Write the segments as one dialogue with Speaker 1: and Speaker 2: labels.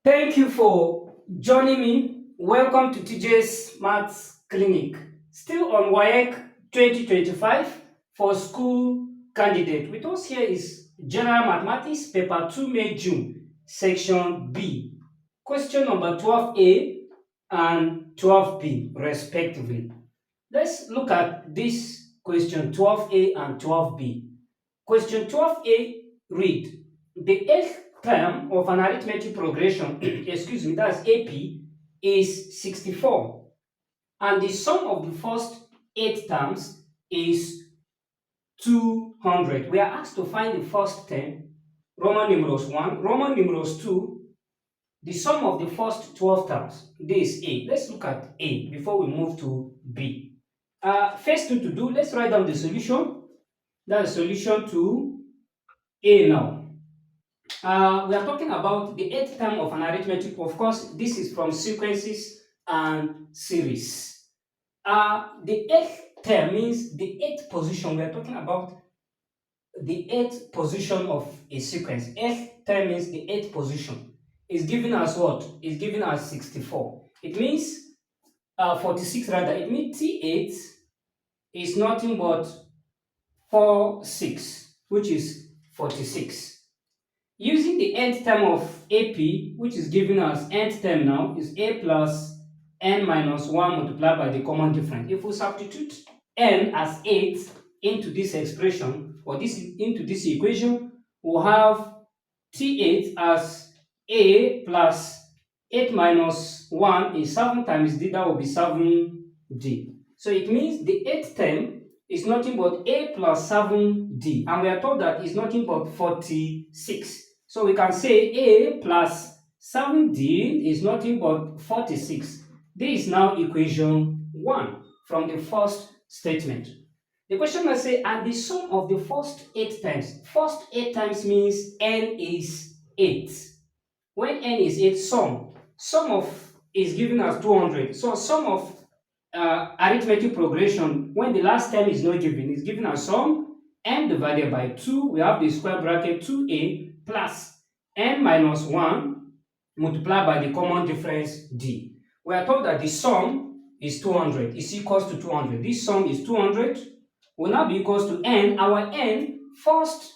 Speaker 1: Thank you for joining me. Welcome to TJ's Maths Clinic. Still on WAEC 2025 for school candidate. With us here is General Mathematics, Paper 2 May June, Section B. Question number 12A and 12B, respectively. Let's look at this question 12A and 12B. Question 12A read, the eighth term of an arithmetic progression, excuse me, that's AP, is 64. And the sum of the first 8 terms is 200. We are asked to find the first term, Roman numerals 1, Roman numerals 2, the sum of the first 12 terms. This is A. Let's look at A before we move to B. First thing to do, let's write down the solution. That's the solution to A now. We are talking about the eighth term of an arithmetic. Of course, this is from sequences and series. The eighth term means the eighth position. We are talking about the eighth position of a sequence. Eighth term means the eighth position. Is given as what? Is given as 64. It means 46 rather. It means T8 is nothing but 4, 6, which is 46. Using the nth term of AP, which is given as nth term now, is A plus n minus 1 multiplied by the common difference. If we substitute n as 8 into this expression, or into this equation, we'll have T8 as A plus 8 minus 1 is 7 times D, that will be 7D. So it means the eighth term is nothing but A plus 7D, and we are told that it's nothing but 46. So we can say A plus 7D is nothing but 46. This is now equation 1 from the first statement. The question must say, and the sum of the first 8 times. First 8 times means n is 8. When n is 8, sum of is given as 200. So sum of arithmetic progression, when the last term is not given, is given as sum n divided by 2. We have the square bracket 2a plus n minus 1 multiplied by the common difference d. We are told that the sum is 200, is equals to 200. This sum is 200, will now be equals to n. Our n, first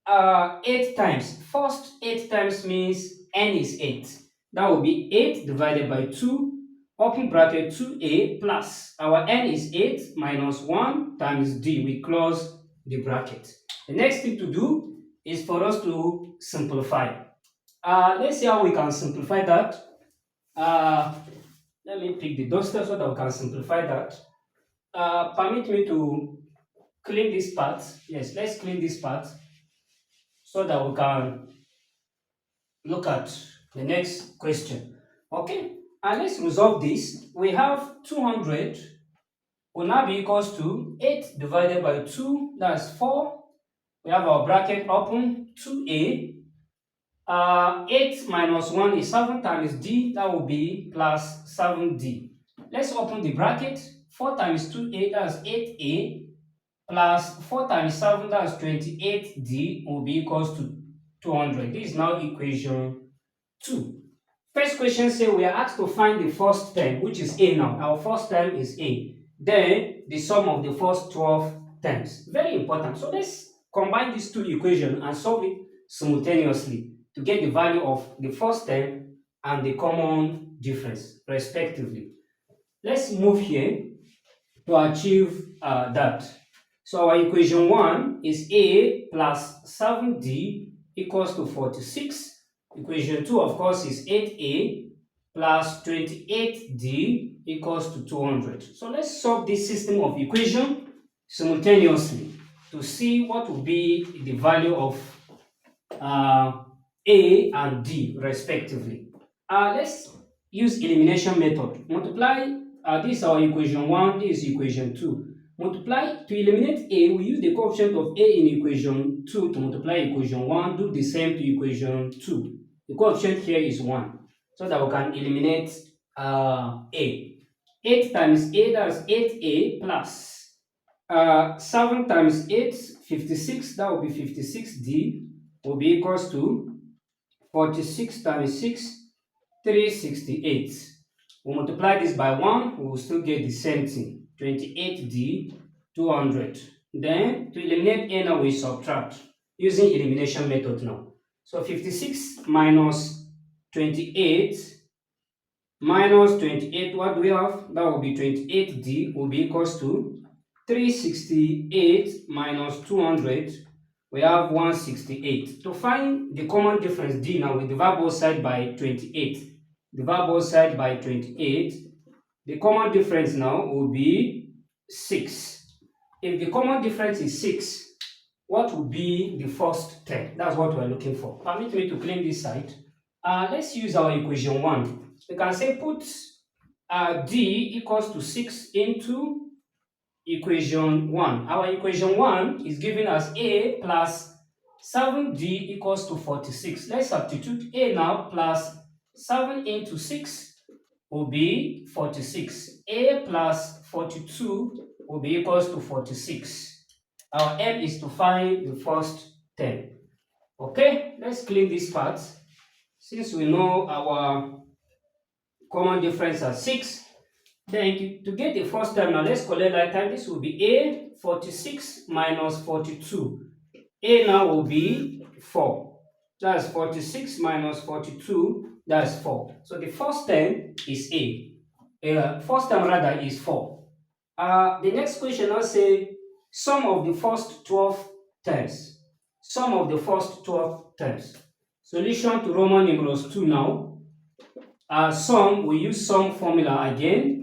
Speaker 1: 8 times. First 8 times means n is 8. That will be 8 divided by 2, open bracket 2a plus. Our n is 8 minus 1 times d. We close the bracket. The next thing to do is for us to simplify. Let's see how we can simplify that. Let me pick the duster so that we can simplify that. Permit me to clean this part. Yes, let's clean this part so that we can look at the next question. Okay, and let's resolve this. We have 200 will now be equals to 8 divided by 2, that's 4. We have our bracket open, 2a. 8 minus 1 is 7 times d, that will be plus 7d. Let's open the bracket. 4 times 2a, that's 8a, plus 4 times 7, that's 28d, will be equals to 200. This is now equation 2. First question says we are asked to find the first term, which is a now. Our first term is a. Then the sum of the first 12 terms. Very important. So let's combine these two equations and solve it simultaneously to get the value of the first term and the common difference, respectively. Let's move here to achieve that. So our equation 1 is a plus 7d equals to 46. Equation 2, of course, is 8a plus 28d equals to 200. So let's solve this system of equation simultaneously to see what will be the value of a and d respectively. Let's use elimination method. Multiply, this is our equation 1, this is equation 2. Multiply, to eliminate a, we use the coefficient of a in equation 2 to multiply equation 1, do the same to equation 2. The coefficient here is 1, so that we can eliminate a. 8 times a, that's 8a plus 7 times 8, 56, that will be 56d, will be equals to 46 times 6, 368. We multiply this by 1, we will still get the same thing. 28D, 200. Then to eliminate a now we subtract using elimination method now. So 56 minus 28 minus 28, what do we have? That will be 28D will be equals to 368 minus 200. We have 168. To find the common difference D now, we divide both sides by 28. Divide both sides by 28. The common difference now will be 6. If the common difference is 6, what will be the first term? That's what we're looking for. Permit me to clean this side. Let's use our equation 1. We can say put D equals to 6 into equation 1. Our equation 1 is giving us A plus 7D equals to 46. Let's substitute A now plus 7 into 6 will be 46. A plus 42 will be equals to 46. Our aim is to find the first term. Okay, let's clean this part. Since we know our common difference are 6, then to get the first term now, let's collect that time. This will be A 46 minus 42. A now will be 4. That's 46 minus 42, that's 4. So the first term is A. First term rather is 4. The next question now say sum of the first 12 terms. Sum of the first 12 terms. Solution to Roman numerals 2 now. Sum, we use sum formula again.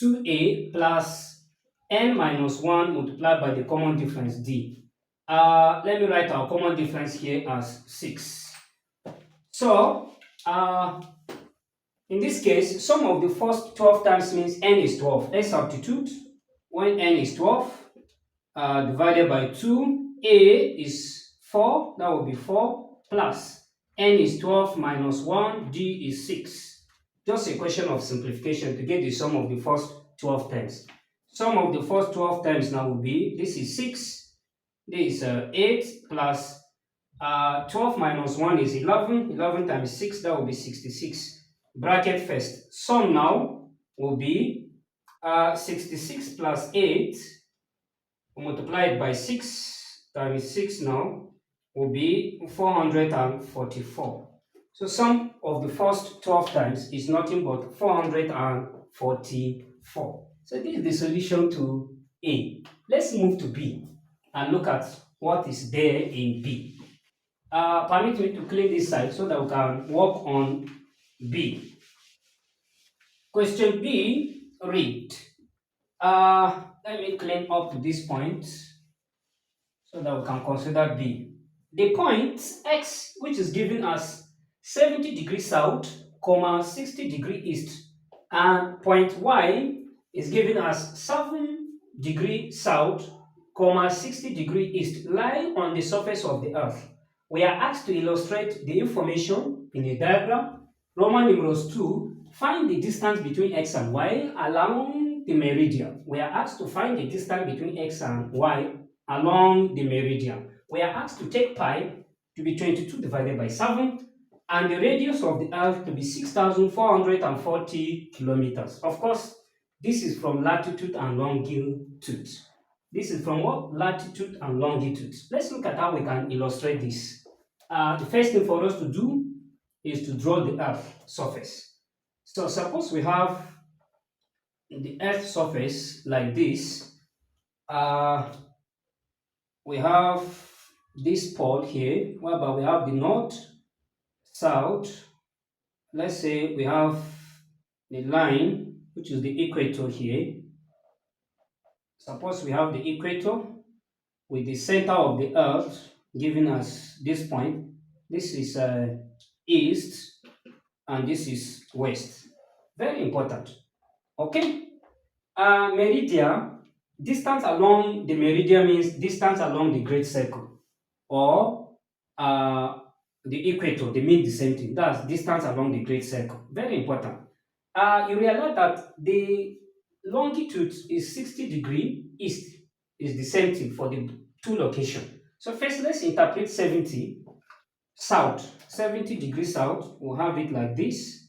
Speaker 1: 2a plus n minus 1 multiplied by the common difference d. Let me write our common difference here as 6. So, in this case, sum of the first 12 times means n is 12. Let's substitute. When n is 12, divided by 2, a is 4, that will be 4, plus n is 12 minus 1, d is 6. Just a question of simplification to get the sum of the first 12 terms. Sum of the first 12 terms now will be, this is 6, this is 8, plus 12 minus 1 is 11, 11 times 6, that will be 66. Bracket first. Sum now will be 66 plus 8, we multiply it by 6 times 6 now will be 444. So sum of the first 12 times is nothing but 444. So this is the solution to A. Let's move to B and look at what is there in B. Permit me to clean this side so that we can work on B. Question B, read. Let me clean up to this point so that we can consider B. The point X, which is given as 70 degrees south, 60 degrees east, and point Y is given as 7 degrees south, 60 degrees east, lie on the surface of the earth. We are asked to illustrate the information in a diagram. Roman numerals 2, find the distance between X and Y along the meridian. We are asked to find the distance between X and Y along the meridian. We are asked to take pi to be 22 divided by 7 and the radius of the earth to be 6,440 kilometers. Of course, this is from latitude and longitude. This is from what? Latitude and longitude. Let's look at how we can illustrate this. The first thing for us to do is to draw the earth surface. So suppose we have the earth surface like this. We have this pole here, whereby we have the north, south. Let's say we have the line, which is the equator here. Suppose we have the equator with the center of the earth giving us this point. This is east and this is west. Very important. Okay. Meridian, distance along the meridian means distance along the great circle, or the equator, they mean the same thing. That's distance along the great circle. Very important. You realize that the longitude is 60 degrees east, is the same thing for the two locations. So first, let's interpret 70. south, 70 degrees south, we'll have it like this.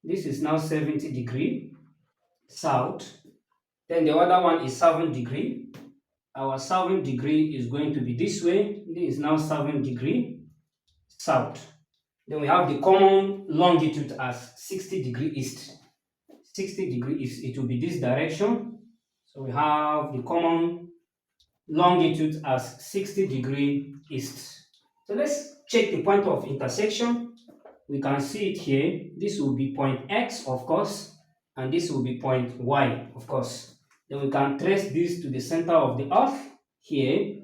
Speaker 1: This is now 70 degree south. Then the other one is 7 degree. Our 7 degree is going to be this way. This is now 7 degree south. Then we have the common longitude as 60 degree east. 60 degree east, it will be this direction. So we have the common longitude as 60 degree east. So let's check the point of intersection. We can see it here. This will be point X, of course, and this will be point Y, of course. Then we can trace this to the center of the earth here,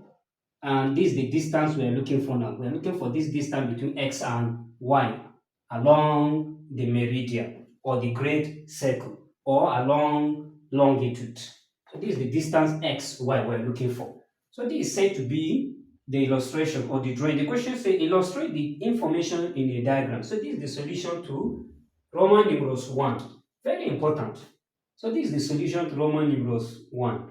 Speaker 1: and this is the distance we are looking for now. We are looking for this distance between X and Y along the meridian or the great circle or along longitude. So this is the distance X, Y we are looking for. So this is said to be the illustration or the drawing. The question says illustrate the information in a diagram. So this is the solution to Roman numerals 1. Very important. So this is the solution to Roman numerals 1.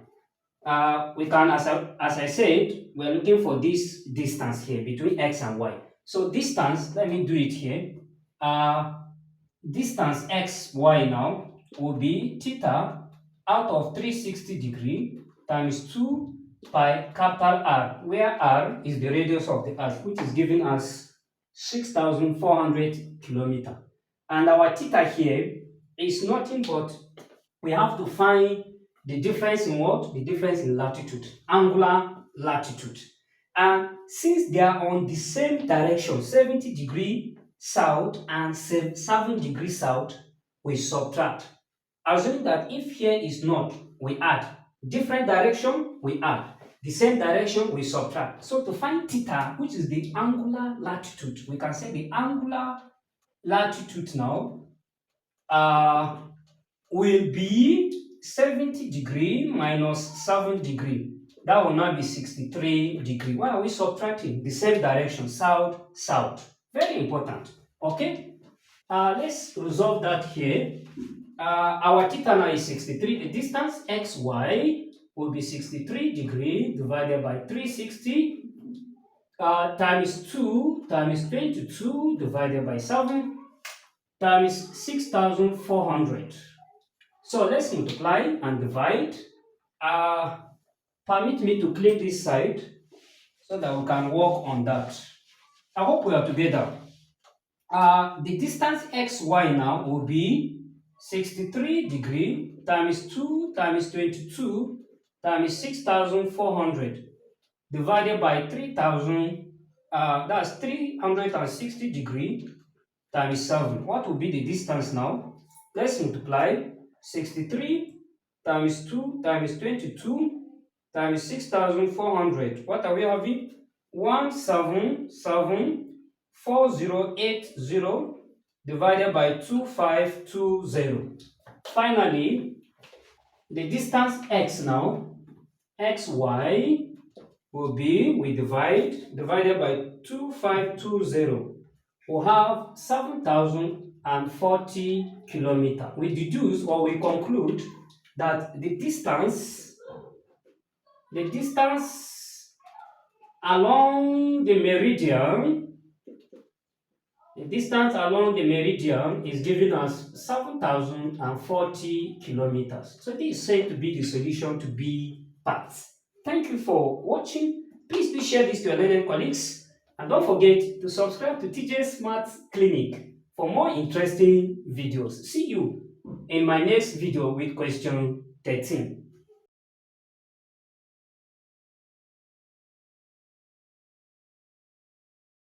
Speaker 1: We can, as I said, we're looking for this distance here between X and Y. So distance, let me do it here. Distance X, Y now will be theta out of 360 degree times 2 pi capital R, where R is the radius of the earth, which is giving us 6,400 kilometers. And our theta here is nothing but we have to find the difference in what? The difference in latitude, angular latitude. And since they are on the same direction, 70 degree south and 7 degrees south, we subtract. Assuming that if here is north, we add. Different direction, we add. The same direction, we subtract. So to find theta, which is the angular latitude, we can say the angular latitude now will be 70 degree minus 7 degree. That will now be 63 degree. Why are we subtracting? The same direction, south, south. Very important. Okay? Let's resolve that here. Our theta now is 63. The distance xy will be 63 degree divided by 360 times 2 times 22 divided by 7 times 6,400. So let's multiply and divide. Permit me to clean this side so that we can work on that. I hope we are together. The distance xy now will be 63 degree times 2 times 22 times 6,400 divided by 3,000. That's 360 degree times 7. What will be the distance now? Let's multiply 63 times 2 times 22 times 6,400. What are we having? 1774080 divided by 2520. Finally, the distance x now, xy will be, we divided by 2520. We'll have 7,040 kilometers. We deduce or we conclude that the distance along the meridian, is giving us 7,040 kilometers. So this is said to be the solution to B part. Thank you for watching. Please do share this to your learning colleagues. And don't forget to subscribe to TJ's Maths Clinic for more interesting videos. See you in my next video with question 13.